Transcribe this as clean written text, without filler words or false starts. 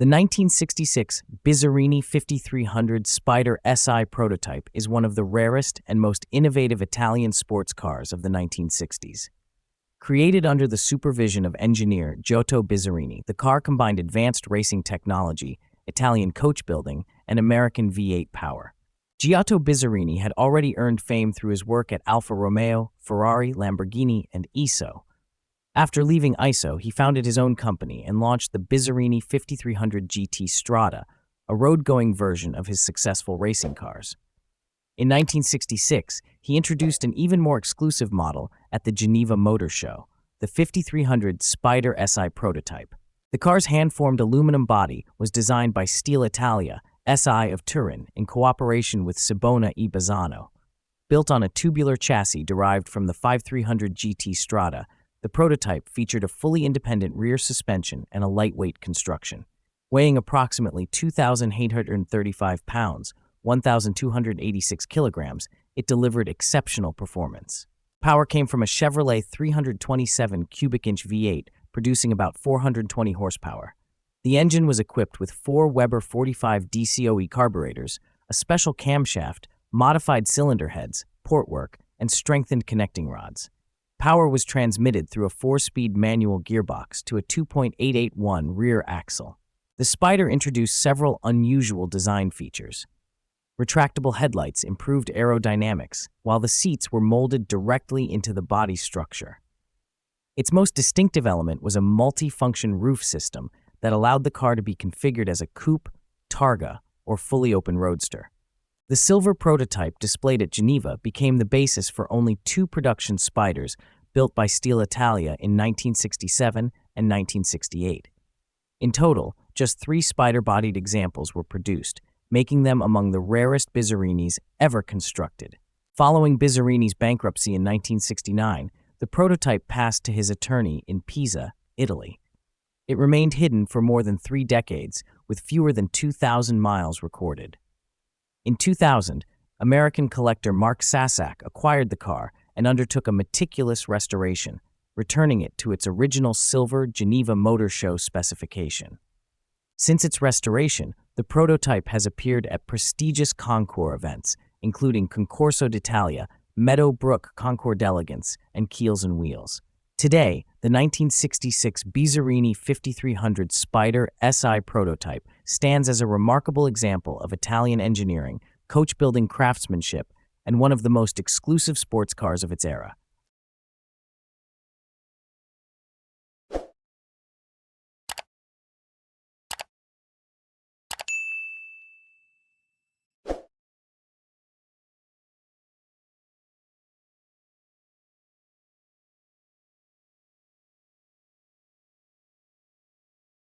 The 1966 Bizzarrini 5300 Spyder S.I prototype is one of the rarest and most innovative Italian sports cars of the 1960s. Created under the supervision of engineer Giotto Bizzarrini, the car combined advanced racing technology, Italian coach building, and American V8 power. Giotto Bizzarrini had already earned fame through his work at Alfa Romeo, Ferrari, Lamborghini, and ISO. After leaving ISO, he founded his own company and launched the Bizzarrini 5300 GT Strada, a road-going version of his successful racing cars. In 1966, he introduced an even more exclusive model at the Geneva Motor Show, the 5300 Spyder S.I prototype. The car's hand-formed aluminum body was designed by Stile Italia, S.I of Turin, in cooperation with Sibona e Bazzano. Built on a tubular chassis derived from the 5300 GT Strada, the prototype featured a fully independent rear suspension and a lightweight construction. Weighing approximately 2,835 pounds, 1,286 kilograms, it delivered exceptional performance. Power came from a Chevrolet 327 cubic-inch V8, producing about 420 horsepower. The engine was equipped with 4 Weber 45 DCOE carburetors, a special camshaft, modified cylinder heads, portwork, and strengthened connecting rods. Power was transmitted through a 4-speed manual gearbox to a 2.881 rear axle. The Spyder introduced several unusual design features. Retractable headlights improved aerodynamics, while the seats were molded directly into the body structure. Its most distinctive element was a multi-function roof system that allowed the car to be configured as a coupe, targa, or fully open roadster. The silver prototype displayed at Geneva became the basis for only 2 production Spyders built by Stile Italia in 1967 and 1968. In total, just 3 Spyder-bodied examples were produced, making them among the rarest Bizzarrinis ever constructed. Following Bizzarrini's bankruptcy in 1969, the prototype passed to his attorney in Pisa, Italy. It remained hidden for more than 3 decades, with fewer than 2,000 miles recorded. In 2000, American collector Mark Sasak acquired the car and undertook a meticulous restoration, returning it to its original silver Geneva Motor Show specification. Since its restoration, the prototype has appeared at prestigious concours events, including Concorso d'Italia, Meadowbrook Concours d'Elegance, and Keels and Wheels. Today, the 1966 Bizzarrini 5300 Spyder S.I prototype stands as a remarkable example of Italian engineering, coach-building craftsmanship, and one of the most exclusive sports cars of its era.